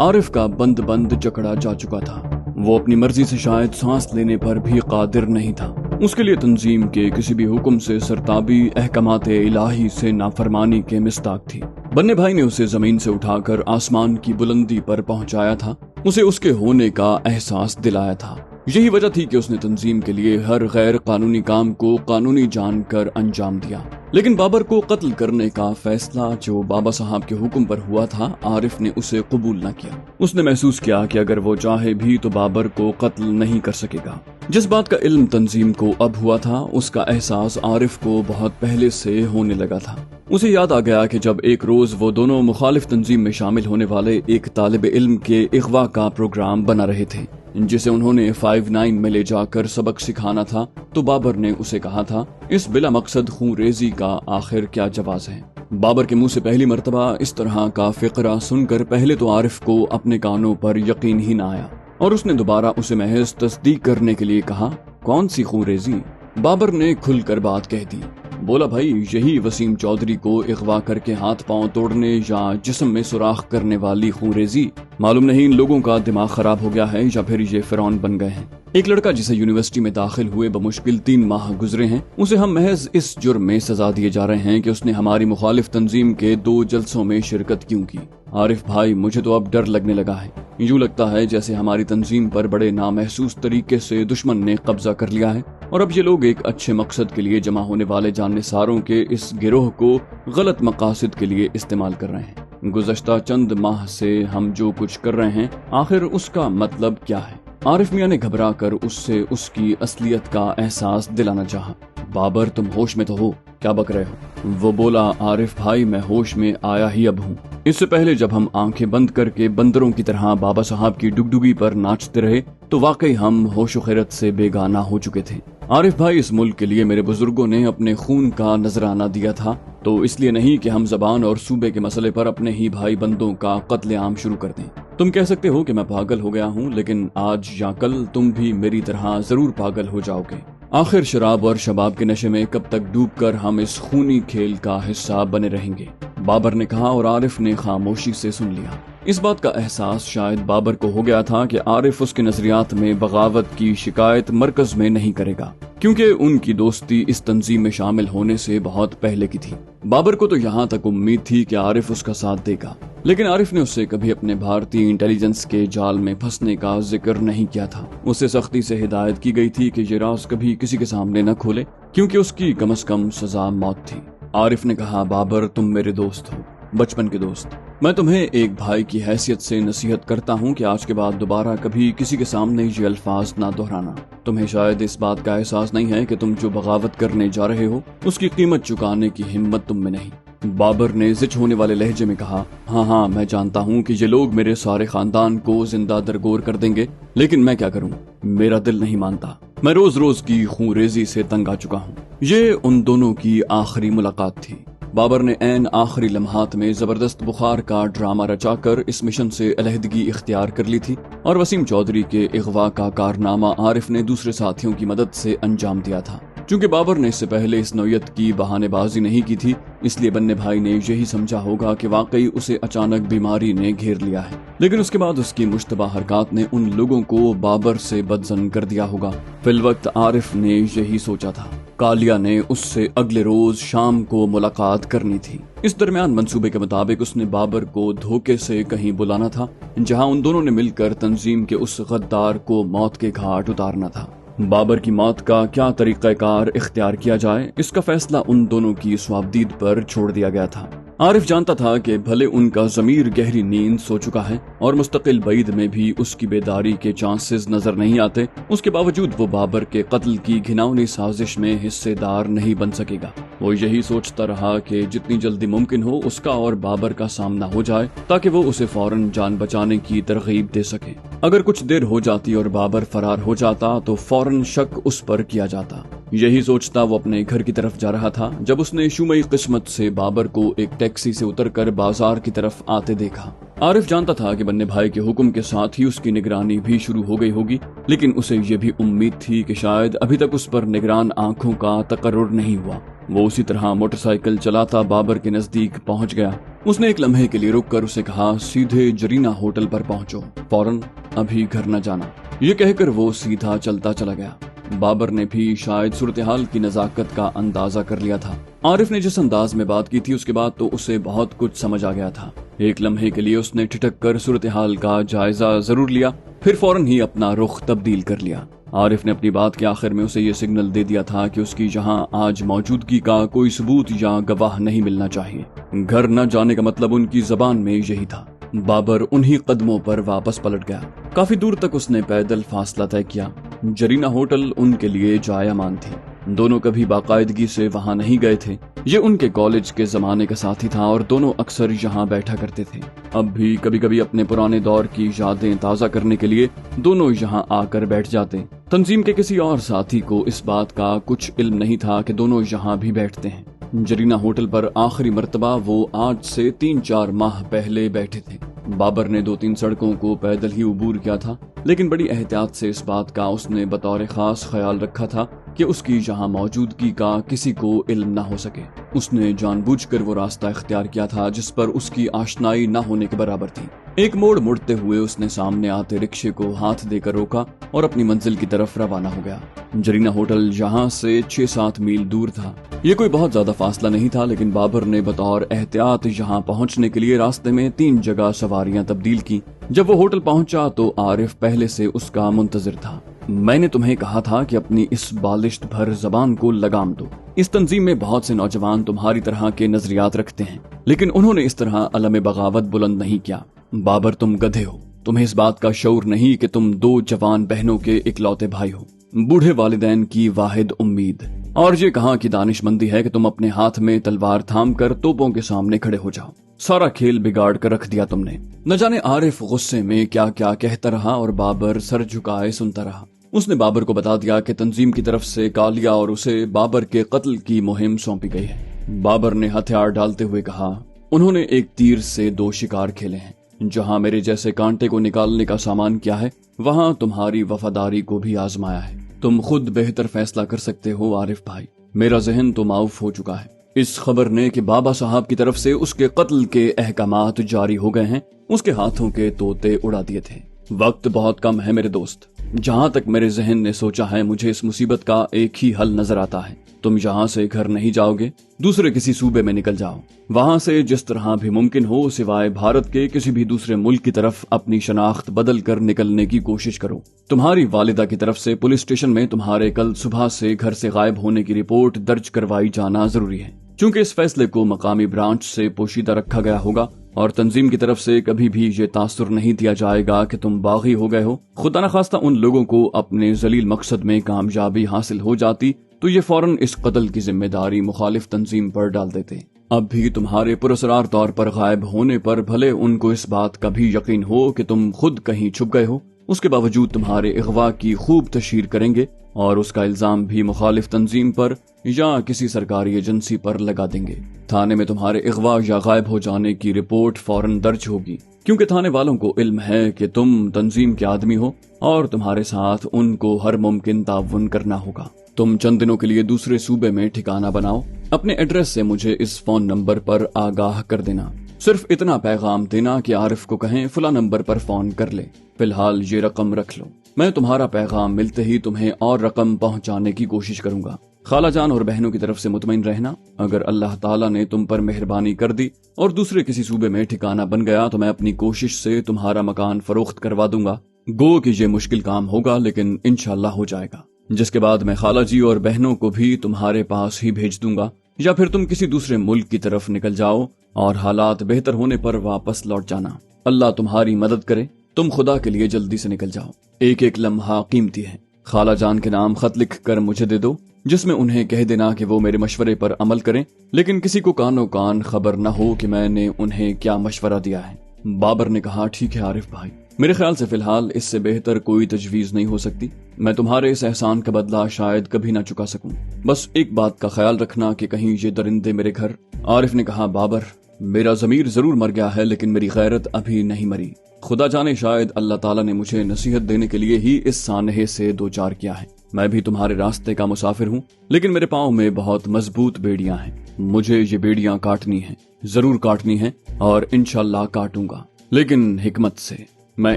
आरिफ का बंद बंद जकड़ा जा चुका था। वो अपनी मर्जी से शायद सांस लेने पर भी कादिर नहीं था। उसके लिए तंजीम के किसी भी हुक्म से सरताबी अहकामाते इलाही से नाफरमानी के मिस्ताक थी। बन्ने भाई ने उसे जमीन से उठाकर आसमान की बुलंदी पर पहुंचाया था, उसे उसके होने का एहसास दिलाया था। यही वजह थी कि उसने तंजीम के लिए हर गैर कानूनी काम को कानूनी जानकर अंजाम दिया। लेकिन बाबर को कत्ल करने का फैसला जो बाबा साहब के हुक्म पर हुआ था, आरिफ ने उसे कबूल न किया। उसने महसूस किया कि अगर वो चाहे भी तो बाबर को कत्ल नहीं कर सकेगा। जिस बात का इल्म तंजीम को अब हुआ था, उसका एहसास आरिफ को बहुत पहले से होने लगा था। उसे याद आ गया कि जब एक रोज वो दोनों मुखालिफ तंजीम में शामिल होने वाले एक तालिब इल्म के इगवा का प्रोग्राम बना रहे थे, जिसे उन्होंने 59 में ले जाकर सबक सिखाना था, तो बाबर ने उसे कहा था, इस बिला मकसद खून रेजी का आखिर क्या जवाज है। बाबर के मुंह से पहली मर्तबा इस तरह का फिक्रा सुनकर पहले तो आरिफ को अपने कानों पर यकीन ही न आया और उसने दोबारा उसे महज तस्दीक करने के लिए कहा, कौन सी खून रेजी? बाबर ने खुलकर बात कह दी। बोला, भाई यही वसीम चौधरी को अगवा करके हाथ पांव तोड़ने या जिस्म में सुराख करने वाली खूंरेजी। मालूम नहीं इन लोगों का दिमाग खराब हो गया है या फिर ये फिरौन बन गए हैं। एक लड़का जिसे यूनिवर्सिटी में दाखिल हुए बमुश्किल 3 माह गुजरे हैं, उसे हम महज इस जुर्म में सजा दिए जा रहे हैं कि उसने हमारी मुखालिफ तंजीम के 2 जलसों में शिरकत क्यों की। आरिफ भाई, मुझे तो अब डर लगने लगा है। यूं लगता है जैसे हमारी तंजीम पर बड़े नामहसूस तरीके से दुश्मन ने कब्जा कर लिया है और अब ये लोग एक अच्छे मकसद के लिए जमा होने वाले जाननिसारों के इस गिरोह को गलत मकासद के लिए इस्तेमाल कर रहे हैं। गुज़श्ता चंद माह से हम जो कुछ कर रहे हैं, आखिर उसका मतलब क्या है? आरिफ मियां ने घबरा कर उससे उसकी असलियत का एहसास दिलाना चाहा। बाबर, तुम होश में तो हो, क्या बक रहे हो? वो बोला, आरिफ भाई, मैं होश में आया ही अब हूँ। इससे पहले जब हम आंखें बंद करके बंदरों की तरह बाबा साहब की डुगडुगी पर नाचते रहे तो वाकई हम होशो खैरत से बेगाना हो चुके थे। आरिफ भाई, इस मुल्क के लिए मेरे बुजुर्गों ने अपने खून का नजराना दिया था, तो इसलिए नहीं कि हम जबान और सूबे के मसले पर अपने ही भाई बंदों का कत्लेआम शुरू कर दें। तुम कह सकते हो कि मैं पागल हो गया हूँ, लेकिन आज या कल तुम भी मेरी तरह जरूर पागल हो जाओगे। आखिर शराब और शबाब के नशे में कब तक डूबकर हम इस खूनी खेल का हिस्सा बने रहेंगे? बाबर ने कहा और आरिफ ने खामोशी से सुन लिया। इस बात का एहसास शायद बाबर को हो गया था कि आरिफ उसके नजरियात में बगावत की शिकायत मरकज में नहीं करेगा, क्योंकि उनकी दोस्ती इस तंजीम में शामिल होने से बहुत पहले की थी। बाबर को तो यहाँ तक उम्मीद थी कि आरिफ उसका साथ देगा, लेकिन आरिफ ने उससे कभी अपने भारतीय इंटेलिजेंस के जाल में फंसने का जिक्र नहीं किया था। उससे सख्ती से हिदायत की गई थी कि ये राज कभी किसी के सामने न खोले, क्योंकि उसकी कम से कम सजा मौत थी। आरिफ ने कहा, बाबर, तुम मेरे दोस्त हो, बचपन के दोस्त। मैं तुम्हें एक भाई की हैसियत से नसीहत करता हूँ कि आज के बाद दोबारा कभी किसी के सामने ये अल्फाज ना दोहराना। तुम्हें शायद इस बात का एहसास नहीं है कि तुम जो बगावत करने जा रहे हो उसकी कीमत चुकाने की हिम्मत तुम में नहीं। बाबर ने जिच होने वाले लहजे में कहा, हाँ, मैं जानता हूँ कि ये लोग मेरे सारे खानदान को जिंदा दरगोर कर देंगे, लेकिन मैं क्या करूँ, मेरा दिल नहीं मानता। मैं रोज रोज की खूंरेजी से तंग आ चुका हूँ। ये उन दोनों की आखिरी मुलाकात थी। बाबर ने ऐन आखिरी लम्हात में जबरदस्त बुखार का ड्रामा रचाकर इस मिशन से अलहदगी इख्तियार कर ली थी और वसीम चौधरी के इगवा का कारनामा आरिफ ने दूसरे साथियों की मदद से अंजाम दिया था। चूंकि बाबर ने इससे पहले इस नौयत की बहानेबाजी नहीं की थी, इसलिए बन्ने भाई ने यही समझा होगा कि वाकई उसे अचानक बीमारी ने घेर लिया है। लेकिन उसके बाद उसकी मुश्तबा हरकत ने उन लोगों को बाबर से बदजन कर दिया होगा। फिल वक्त आरिफ ने यही सोचा था। कालिया ने उससे अगले रोज शाम को मुलाकात करनी थी। इस दरमियान मंसूबे के मुताबिक उसने बाबर को धोखे से कहीं बुलाना था, जहां उन दोनों ने मिलकर तंजीम के उस गद्दार को मौत के घाट उतारना था। बाबर की मौत का क्या तरीक़ाकार इख्तियार किया जाए, इसका फैसला उन दोनों की स्वाबदीद पर छोड़ दिया गया था। आरिफ जानता था कि भले उनका ज़मीर गहरी नींद सो चुका है और मुस्तकिल बैद में भी उसकी बेदारी के चांसेस नजर नहीं आते, उसके बावजूद वो बाबर के कत्ल की घिनौनी साजिश में हिस्सेदार नहीं बन सकेगा। वो यही सोचता रहा कि जितनी जल्दी मुमकिन हो उसका और बाबर का सामना हो जाए, ताकि वो उसे फौरन जान बचाने की तरगीब दे सके। अगर कुछ देर हो जाती और बाबर फरार हो जाता तो फौरन शक उस पर किया जाता। यही सोचता वो अपने घर की तरफ जा रहा था जब उसने शुमई किस्मत से बाबर को एक टैक्सी से उतरकर बाजार की तरफ आते देखा। आरिफ जानता था कि बन्ने भाई के हुक्म के साथ ही उसकी निगरानी भी शुरू हो गई होगी, लेकिन उसे ये भी उम्मीद थी कि शायद अभी तक उस पर निगरान आंखों का तकर्रुर नहीं हुआ। वो उसी तरह मोटरसाइकिल चलाता बाबर के नजदीक पहुंच गया। उसने एक लम्हे के लिए रुककर उसे कहा, सीधे जरीना होटल पर पहुंचो, फौरन, अभी घर न जाना। ये कहकर वो सीधा चलता चला गया। बाबर ने भी शायद सूरत-ए-हाल की नजाकत का अंदाजा कर लिया था। आरिफ ने जिस अंदाज में बात की थी उसके बाद तो उसे बहुत कुछ समझ आ गया था। एक लम्हे के लिए उसने ठिठक कर सूरत-ए-हाल का जायजा जरूर लिया, फिर फौरन ही अपना रुख तब्दील कर लिया। आरिफ ने अपनी बात के आखिर में उसे ये सिग्नल दे दिया था कि उसकी यहाँ आज मौजूदगी का कोई सबूत या गवाह नहीं मिलना चाहिए। घर न जाने का मतलब उनकी जबान में यही था। बाबर उन्हीं कदमों पर वापस पलट गया। काफी दूर तक उसने पैदल फासला तय किया। जरीना होटल उनके लिए जायामान थी। दोनों कभी बाकायदगी से वहां नहीं गए थे। ये उनके कॉलेज के जमाने का साथी था और दोनों अक्सर यहाँ बैठा करते थे। अब भी कभी कभी अपने पुराने दौर की यादें ताजा करने के लिए दोनों यहाँ आकर बैठ जाते। तंजीम के किसी और साथी को इस बात का कुछ इल्म नहीं था कि दोनों यहाँ भी बैठते हैं। जरीना होटल पर आखिरी मर्तबा वो आज से 3-4 माह पहले बैठे थे। बाबर ने 2-3 सड़कों को पैदल ही उबूर किया था, लेकिन बड़ी एहतियात से इस बात का उसने बतौर खास ख्याल रखा था कि उसकी यहाँ मौजूदगी का किसी को इल्म न हो सके। उसने जानबूझकर वो रास्ता इख्तियार किया था जिस पर उसकी आशनाई न होने के बराबर थी। एक मोड़ मुड़ते हुए उसने सामने आते रिक्शे को हाथ देकर रोका और अपनी मंजिल की तरफ रवाना हो गया। जरीना होटल यहाँ से 6-7 मील दूर था। ये कोई बहुत ज्यादा फासला नहीं था, लेकिन बाबर ने बतौर एहतियात यहाँ पहुँचने के लिए रास्ते में 3 जगह सवारियां तब्दील की। जब वो होटल पहुंचा तो आरिफ पहले से उसका मुंतजिर था। मैंने तुम्हें कहा था कि अपनी इस बालिश्त भर जबान को लगाम दो। इस तंजीम में बहुत से नौजवान तुम्हारी तरह के नजरियात रखते हैं, लेकिन उन्होंने इस तरह अलम बगावत बुलंद नहीं किया। बाबर, तुम गधे हो। तुम्हें इस बात का शऊर नहीं कि तुम 2 जवान बहनों के इकलौते भाई हो, बूढ़े वालिदैन की वाहिद उम्मीद। और ये कहाँ की दानिशमंदी है कि तुम अपने हाथ में तलवार थाम कर तोपों के सामने खड़े हो जाओ। सारा खेल बिगाड़ कर रख दिया तुमने। न जाने आरिफ गुस्से में क्या क्या कहता रहा और बाबर सर झुकाए सुनता रहा। उसने बाबर को बता दिया कि तंजीम की तरफ से कालिया और उसे बाबर के कत्ल की मुहिम सौंपी गई है। बाबर ने हथियार डालते हुए कहा, उन्होंने एक तीर से 2 शिकार खेले हैं। जहाँ मेरे जैसे कांटे को निकालने का सामान किया है, वहाँ तुम्हारी वफादारी को भी आजमाया है। तुम खुद बेहतर फैसला कर सकते हो आरिफ भाई। मेरा जहन तो माऊफ हो चुका है। इस खबर ने कि बाबा साहब की तरफ से उसके कत्ल के अहकामात जारी हो गए हैं, उसके हाथों के तोते उड़ा दिए थे। वक्त बहुत कम है मेरे दोस्त। जहाँ तक मेरे जहन ने सोचा है, मुझे इस मुसीबत का एक ही हल नजर आता है। तुम यहाँ से घर नहीं जाओगे, दूसरे किसी सूबे में निकल जाओ। वहाँ से जिस तरह भी मुमकिन हो सिवाय भारत के किसी भी दूसरे मुल्क की तरफ अपनी शनाख्त बदल कर निकलने की कोशिश करो। तुम्हारी वालिदा की तरफ से पुलिस स्टेशन में तुम्हारे कल सुबह से घर से गायब होने की रिपोर्ट दर्ज करवाई जाना जरूरी है। चूँकि इस फैसले को मकामी ब्रांच से पोशीदा रखा गया होगा और तंजीम की तरफ से कभी भी ये तासुर नहीं दिया जाएगा कि तुम बागी हो गए हो। खुदा न खास्ता उन लोगों को अपने जलील मकसद में कामयाबी हासिल हो जाती तो ये फौरन इस कत्ल की जिम्मेदारी मुखालिफ तंजीम पर डाल देते। अब भी तुम्हारे पुरस्कार तौर पर गायब होने पर भले उनको इस बात का भी यकीन हो कि तुम खुद कहीं छुप गए हो, उसके बावजूद तुम्हारे अगवा की खूब तशहीर करेंगे और उसका इल्जाम भी मुखालिफ तंजीम पर या किसी सरकारी एजेंसी पर लगा देंगे। थाने में तुम्हारे अगवा या गायब हो जाने की रिपोर्ट फौरन दर्ज होगी, क्योंकि थाने वालों को इल्म है कि तुम तंजीम के आदमी हो और तुम्हारे साथ उनको हर मुमकिन ताउन करना होगा। तुम चंद दिनों के लिए दूसरे सूबे में ठिकाना बनाओ। अपने एड्रेस से मुझे इस फोन नंबर पर आगाह कर देना। सिर्फ इतना पैगाम देना कि आरिफ को कहें फला नंबर पर फोन कर ले। फिलहाल ये रकम रख लो। मैं तुम्हारा पैगाम मिलते ही तुम्हें और रकम पहुंचाने की कोशिश करूंगा। खाला जान और बहनों की तरफ से मुतमईन रहना। अगर अल्लाह ताला ने तुम पर मेहरबानी कर दी और दूसरे किसी सूबे में ठिकाना बन गया तो मैं अपनी कोशिश से तुम्हारा मकान फरोख्त करवा दूंगा। गो कि ये मुश्किल काम होगा, लेकिन इंशाल्लाह हो जाएगा। जिसके बाद मैं खाला जी और बहनों को भी तुम्हारे पास ही भेज दूंगा, या फिर तुम किसी दूसरे मुल्क की तरफ निकल जाओ और हालात बेहतर होने पर वापस लौट जाना। अल्लाह तुम्हारी मदद करे। तुम खुदा के लिए जल्दी से निकल जाओ। एक एक लम्हा कीमती है। खाला जान के नाम खत लिख कर मुझे दे दो, जिसमें उन्हें कह देना कि वो मेरे मशवरे पर अमल करें, लेकिन किसी को कानो कान खबर न हो कि मैंने उन्हें क्या मशवरा दिया है। बाबर ने कहा, ठीक है आरिफ भाई, मेरे ख्याल से फिलहाल इससे बेहतर कोई तजवीज नहीं हो सकती। मैं तुम्हारे इस एहसान का बदला शायद कभी ना चुका सकूं। बस एक बात का ख्याल रखना कि कहीं ये दरिंदे मेरे घर। आरिफ ने कहा, बाबर, मेरा जमीर जरूर मर गया है, लेकिन मेरी गैरत अभी नहीं मरी। खुदा जाने शायद अल्लाह ताला ने मुझे नसीहत देने के लिए ही इस सानहे से दो चार किया है। मैं भी तुम्हारे रास्ते का मुसाफिर हूँ, लेकिन मेरे पाँव में बहुत मजबूत बेड़ियां हैं। मुझे ये बेड़ियां काटनी हैं, जरूर काटनी हैं, और इंशाल्लाह काटूंगा, लेकिन हिकमत से। मैं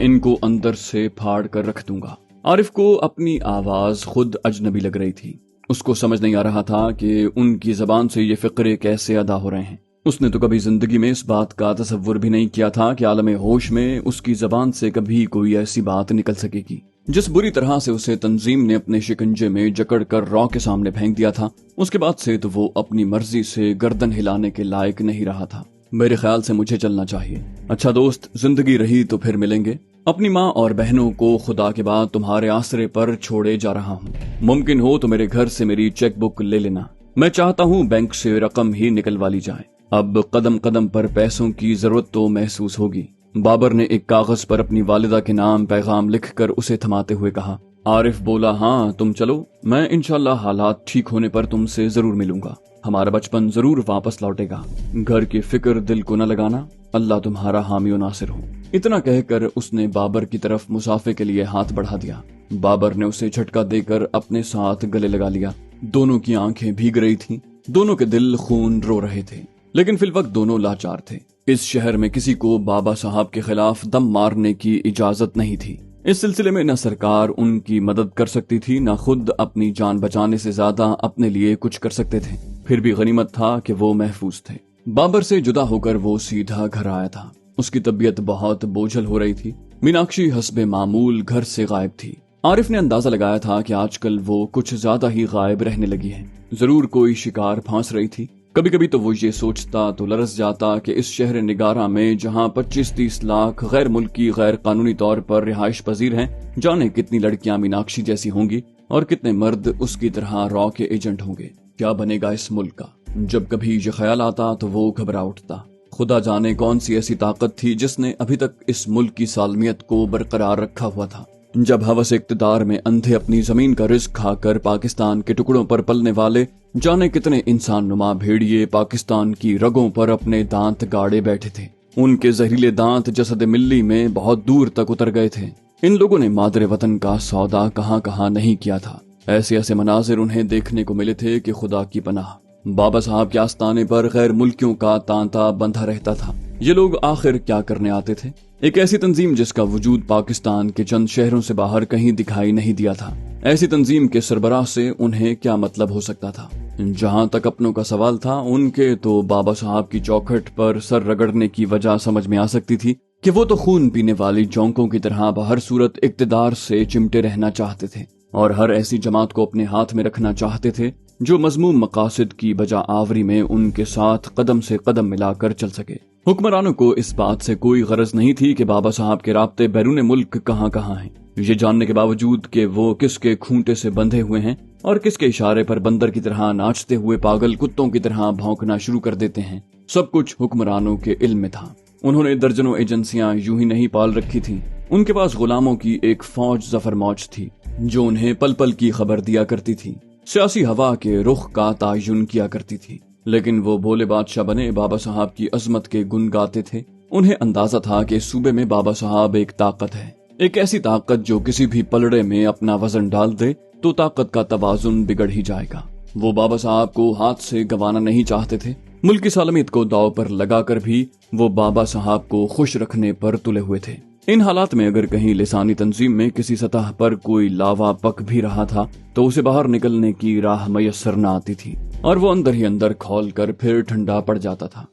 इनको अंदर से फाड़ कर रख दूंगा। आरिफ को अपनी आवाज खुद अजनबी लग रही थी। उसको समझ नहीं आ रहा था कि उनकी जबान से ये फिक्रे कैसे अदा हो रहे हैं। उसने तो कभी जिंदगी में इस बात का तसव्वुर भी नहीं किया था कि आलम होश में उसकी जबान से कभी कोई ऐसी बात निकल सकेगी। जिस बुरी तरह से उसे तंजीम ने अपने शिकंजे में जकड़ कर रॉ के सामने फेंक दिया था, उसके बाद से तो वो अपनी मर्जी से गर्दन हिलाने के लायक नहीं रहा था। मेरे ख्याल से मुझे चलना चाहिए। अच्छा दोस्त, जिंदगी रही तो फिर मिलेंगे। अपनी माँ और बहनों को खुदा के बाद तुम्हारे आसरे पर छोड़े जा रहा हूँ। मुमकिन हो तो मेरे घर से मेरी चेक बुक ले लेना। मैं चाहता हूँ बैंक से रकम ही निकलवा ली जाए। अब कदम कदम पर पैसों की जरूरत तो महसूस होगी। बाबर ने एक कागज पर अपनी वालिदा के नाम पैगाम लिखकर उसे थमाते हुए कहा। आरिफ बोला, हाँ तुम चलो, मैं इंशाल्लाह हालात ठीक होने पर तुमसे जरूर मिलूंगा। हमारा बचपन जरूर वापस लौटेगा। घर की फिक्र दिल को न लगाना, अल्लाह तुम्हारा हामी और नासिर हो। इतना कहकर उसने बाबर की तरफ मुसाफे के लिए हाथ बढ़ा दिया। बाबर ने उसे झटका देकर अपने साथ गले लगा लिया। दोनों की आंखें भीग रही थीं, दोनों के दिल खून रो रहे थे, लेकिन फिल वक्त दोनों लाचार थे। इस शहर में किसी को बाबा साहब के खिलाफ दम मारने की इजाजत नहीं थी। इस सिलसिले में न सरकार उनकी मदद कर सकती थी, न खुद अपनी जान बचाने से ज्यादा अपने लिए कुछ कर सकते थे। फिर भी गनीमत था कि वो महफूज थे। बाबर से जुदा होकर वो सीधा घर आया था। उसकी तबीयत बहुत बोझल हो रही थी। मीनाक्षी हस्बे मामूल घर से गायब थी। आरिफ ने अंदाजा लगाया था कि आजकल वो कुछ ज्यादा ही गायब रहने लगी है। जरूर कोई शिकार फांस रही थी। कभी कभी तो वो ये सोचता तो लरस जाता कि इस शहर निगारा में जहाँ 25-30 लाख गैर मुल्की गैर कानूनी तौर पर रिहाइश पजीर हैं, जाने कितनी लड़कियां मीनाक्षी जैसी होंगी और कितने मर्द उसकी तरह रॉ के एजेंट होंगे। क्या बनेगा इस मुल्क का? जब कभी ये ख्याल आता तो वो घबरा उठता। खुदा जाने कौन सी ऐसी ताकत थी जिसने अभी तक इस मुल्क की सालमियत को बरकरार रखा हुआ था। जब हवस इक्तदार में अंधे अपनी जमीन का रिस्क खाकर पाकिस्तान के टुकड़ों पर पलने वाले जाने कितने इंसान नुमा भेड़िए पाकिस्तान की रगों पर अपने दांत गाड़े बैठे थे। उनके जहरीले दांत जसद मिल्ली में बहुत दूर तक उतर गए थे। इन लोगों ने मादरे वतन का सौदा कहां कहां नहीं किया था। ऐसे ऐसे मनाजिर उन्हें देखने को मिले थे कि खुदा की पनाह। बाबा साहब के आस्ताने पर गैर मुल्कियों का तांता बंधा रहता था। ये लोग आखिर क्या करने आते थे? एक ऐसी तंजीम जिसका वजूद पाकिस्तान के चंद शहरों से बाहर कहीं दिखाई नहीं दिया था। ऐसी तंजीम के सरबराह से उन्हें क्या मतलब हो सकता था? जहां तक अपनों का सवाल था, उनके तो बाबा साहब की चौखट पर सर रगड़ने की वजह समझ में आ सकती थी कि वो तो खून पीने वाली जोंकों की तरह बहर सूरत इक्तदार से चिमटे रहना चाहते थे और हर ऐसी जमात को अपने हाथ में रखना चाहते थे जो मजमूम मकासद की बजा आवरी में उनके साथ कदम से कदम मिलाकर चल सके। हुक्मरानों को इस बात से कोई गरज नहीं थी कि बाबा साहब के राब्ते बैरून मुल्क कहां कहां हैं। ये जानने के बावजूद कि वो किसके खूंटे से बंधे हुए हैं और किसके इशारे पर बंदर की तरह नाचते हुए पागल कुत्तों की तरह भौंकना शुरू कर देते हैं, सब कुछ हुक्मरानों के इल्म में था। उन्होंने दर्जनों एजेंसियां यूं ही नहीं पाल रखी थी। उनके पास गुलामों की एक फौज जफर मौज थी जो उन्हें पल पल की खबर दिया करती थी, सियासी हवा के रुख का तायुन किया करती थी। लेकिन वो भोले बादशाह बने बाबा साहब की अजमत के गुन गाते थे। उन्हें अंदाजा था कि सूबे में बाबा साहब एक ताकत है, एक ऐसी ताकत जो किसी भी पलड़े में अपना वजन डाल दे तो ताकत का तवाजुन बिगड़ ही जाएगा। वो बाबा साहब को हाथ से गंवाना नहीं चाहते थे। मुल्क की सालमियत को दाव पर लगाकर भी वो बाबा साहब को खुश रखने पर तुले हुए थे। इन हालात में अगर कहीं लिसानी तंजीम में किसी सतह पर कोई लावा पक भी रहा था तो उसे बाहर निकलने की राह मयसर न आती थी और वो अंदर ही अंदर खौल कर फिर ठंडा पड़ जाता था।